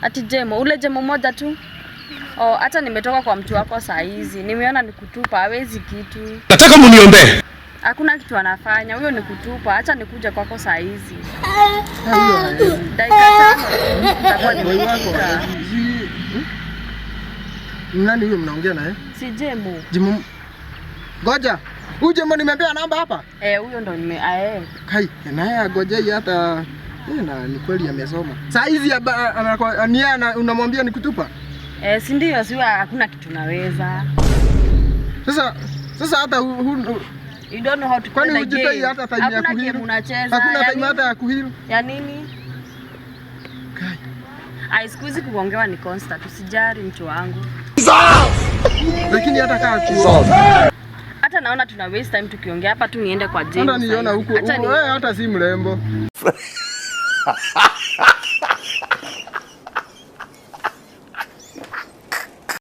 Ati Jemo, ule Jemo moja tu. Oh, hata nimetoka kwa mtu wako saa hizi. Nimeona nikutupa, hawezi kitu. Nataka mniombe. Hakuna kitu anafanya. Huyo ni kutupa. Acha nikuja kwako saa hizi. Dakika 5 nitakuwa nimekuja. Nani huyo mnaongea naye? Si Jemo. Jemo. Ngoja. Huyu Jemo nimeambia namba hapa? Huyo ndo Kai, naye agojei hata na ni kweli amesoma. Saa hizi unamwambia nikutupa? Si ndio, siwa hakuna kitu naweza. Sasa hata you don't know how to play the game. Hata time ya kuhiru. Hakuna time hata ya kuhiru. Ya nini? Kai. Siku hizi kuongewa ni constant, usijari mtu wangu. Lakini hata kaa hata naona tuna waste time tukiongea hapa tu niende kwa Jemo. Hata niona huko. Wewe hata si mrembo.